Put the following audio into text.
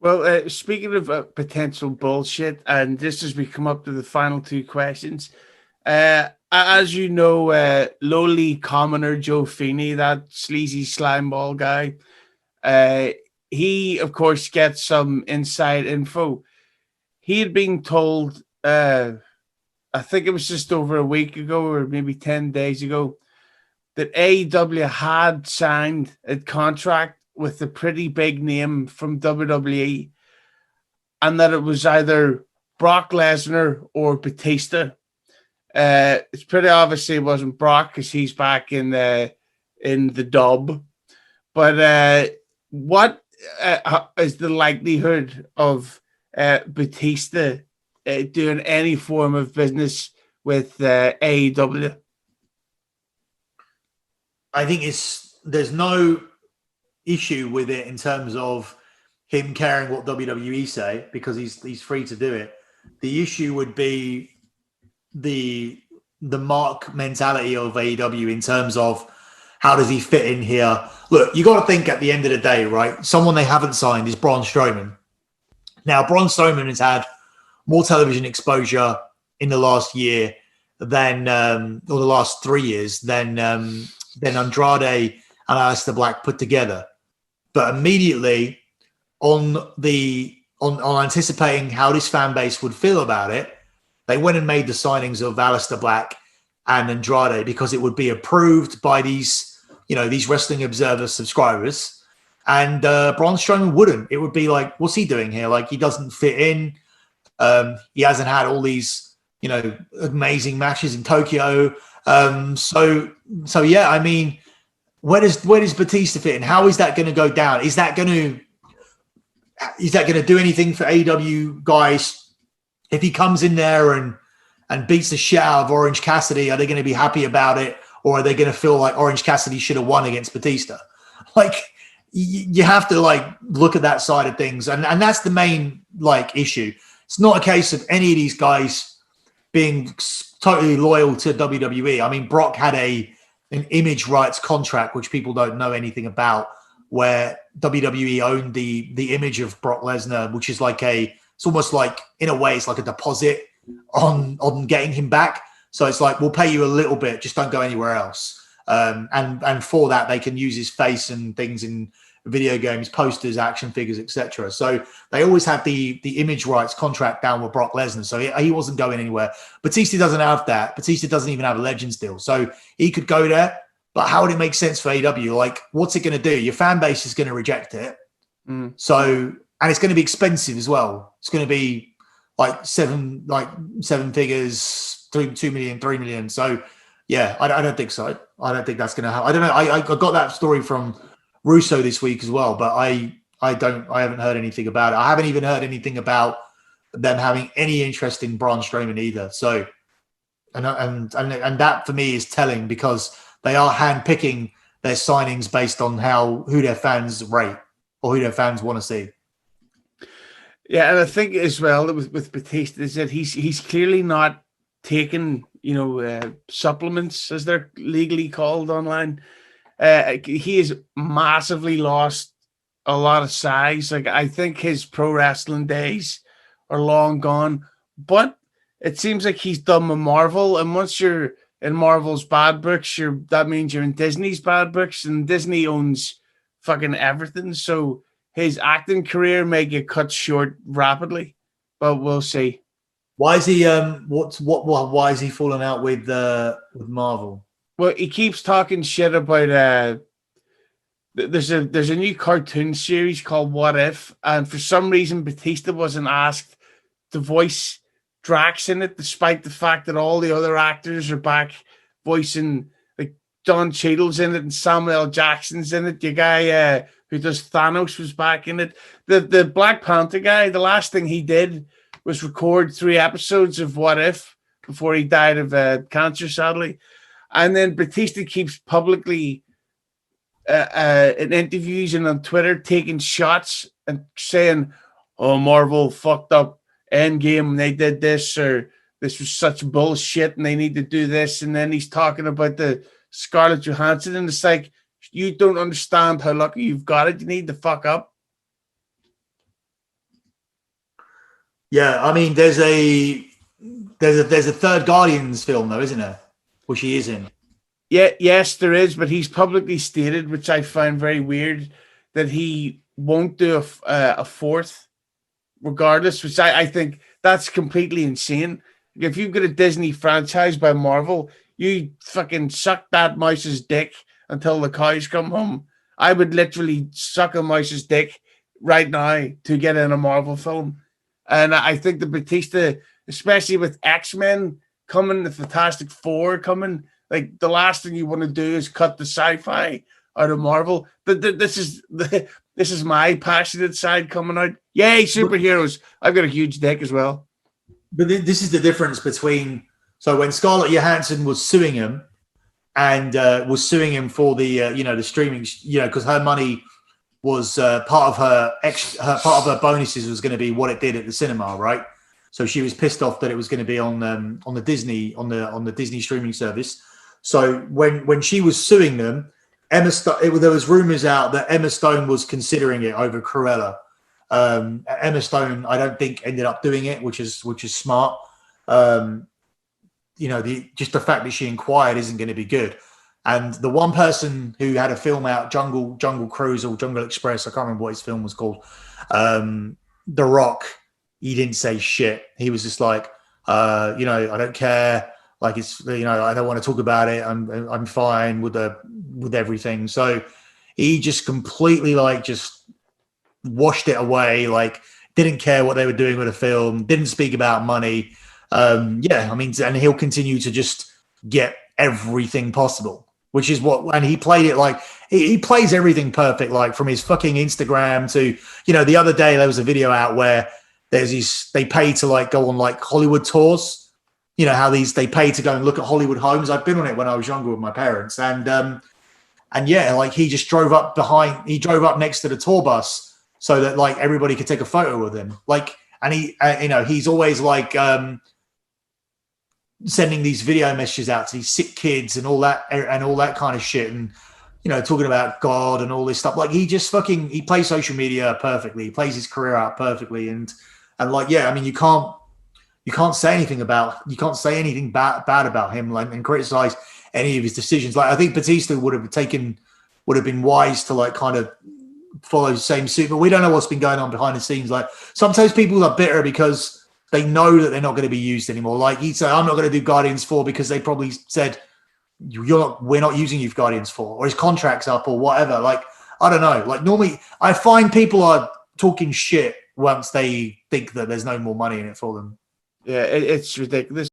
Well, speaking of potential bullshit, and just as we come up to the final two questions, as you know, lowly commoner Joe Feeney, that sleazy slime ball guy, uh, he of course gets some inside info. He had been told, I think it was just over a week ago, or maybe 10 days ago, that AEW had signed a contract with a pretty big name from WWE, and that it was either Brock Lesnar or Batista. It's pretty obviously it wasn't Brock because he's back in the dub. But what is the likelihood of Batista doing any form of business with AEW? I think there's no issue with it in terms of him caring what WWE say because he's free to do it. The issue would be the mark mentality of AEW in terms of how does he fit in here. Look, you got to think at the end of the day, right? Someone they haven't signed is Braun Strowman. Now, Braun Strowman has had more television exposure in the last year than or the last 3 years than Andrade and Aleister Black put together. But immediately on anticipating how this fan base would feel about it, they went and made the signings of Aleister Black and Andrade because it would be approved by these Wrestling Observer subscribers. And Braun Strowman wouldn't. It would be like, what's he doing here? Like, he doesn't fit in. He hasn't had all these, amazing matches in Tokyo. So yeah, I mean, where does Batista fit in? How is that going to go down? Is that going to do anything for AEW guys? If he comes in there and beats the shit out of Orange Cassidy, are they going to be happy about it? Or are they going to feel like Orange Cassidy should have won against Batista? Like, you have to look at that side of things. And that's the main issue. It's not a case of any of these guys being totally loyal to WWE. I mean, Brock had an image rights contract, which people don't know anything about, where WWE owned the image of Brock Lesnar, which is it's almost like, in a way, it's like a deposit on getting him back. So it's like, we'll pay you a little bit, just don't go anywhere else. And for that, they can use his face and things in video games, posters, action figures, etc. So they always have the image rights contract down with Brock Lesnar. So he wasn't going anywhere. Batista doesn't have that. Batista doesn't even have a Legends deal. So he could go there. But how would it make sense for AEW? Like, what's it going to do? Your fan base is going to reject it. So, and it's going to be expensive as well. It's going to be seven figures, 2 million, 3 million. So, yeah, I don't think so. I don't think that's going to happen. I don't know. I got that story from Russo this week as well, but I haven't heard anything about it. I haven't even heard anything about them having any interest in Braun Strowman either. So, and that for me is telling because they are handpicking their signings based on who their fans rate or who their fans want to see. Yeah, and I think as well with Batista is that he's clearly not taking supplements as they're legally called online. He has massively lost a lot of size. Like, I think his pro wrestling days are long gone, but it seems like he's done with Marvel, and once you're in Marvel's bad books, that means you're in Disney's bad books, and Disney owns fucking everything. So his acting career may get cut short rapidly, but we'll see. Why is he why is he falling out with Marvel? Well, he keeps talking shit about there's a new cartoon series called What If, and for some reason Batista wasn't asked to voice Drax in it, despite the fact that all the other actors are back voicing. Like, Don Cheadle's in it and Samuel L. Jackson's in it. The guy who does Thanos was back in it. The Black Panther guy, the last thing he did was record 3 episodes of What If before he died of cancer, sadly. And then Batista keeps publicly in interviews and on Twitter taking shots and saying, "Oh, Marvel fucked up Endgame, they did this," or "This was such bullshit and they need to do this." And then he's talking about the Scarlett Johansson, and it's like, you don't understand how lucky you've got it. You need to fuck up. Yeah, I mean, there's a third Guardians film though, isn't there? Which he is in. Yeah, yes, there is, but he's publicly stated, which I find very weird, that he won't do a fourth, regardless. Which I think that's completely insane. If you've got a Disney franchise by Marvel, you fucking suck that mouse's dick until the cows come home. I would literally suck a mouse's dick right now to get in a Marvel film, and I think the Batista, especially with X-Men coming, the Fantastic Four coming, like the last thing you want to do is cut the sci-fi out of Marvel. But this is my passionate side coming out. Yay, superheroes! I've got a huge dick as well. But this is the difference between. So when Scarlett Johansson was suing him, and was suing him for the the streaming, because her money was part of her part of her bonuses was going to be what it did at the cinema, right? So she was pissed off that it was going to be on the Disney streaming service. So when she was suing them, there was rumors out that Emma Stone was considering it over Cruella. Emma Stone, I don't think, ended up doing it, which is smart. Just the fact that she inquired isn't going to be good. And the one person who had a film out, Jungle Cruise or Jungle Express, I can't remember what his film was called. The Rock, he didn't say shit. He was just like, I don't care. Like it's, I don't want to talk about it. I'm fine with everything. So he just completely just washed it away. Like didn't care what they were doing with the film. Didn't speak about money. And he'll continue to just get everything possible, which is and he played it he plays everything perfect, like from his fucking Instagram to, the other day there was a video out where they pay to go on Hollywood tours. How they pay to go and look at Hollywood homes. I've been on it when I was younger with my parents, and he just drove up next to the tour bus so that everybody could take a photo with him. He's always sending these video messages out to these sick kids and all that kind of shit, and talking about God and all this stuff. He just he plays social media perfectly. He plays his career out perfectly, and you can't say anything bad about him and criticize any of his decisions. I think Batista would have been wise to kind of follow the same suit, but we don't know what's been going on behind the scenes. Sometimes people are bitter because they know that they're not going to be used anymore. He'd say, I'm not going to do Guardians 4 because they probably said, we're not using you for Guardians 4, or his contract's up or whatever. I don't know. Normally I find people are talking shit once they think that there's no more money in it for them. Yeah, it's ridiculous.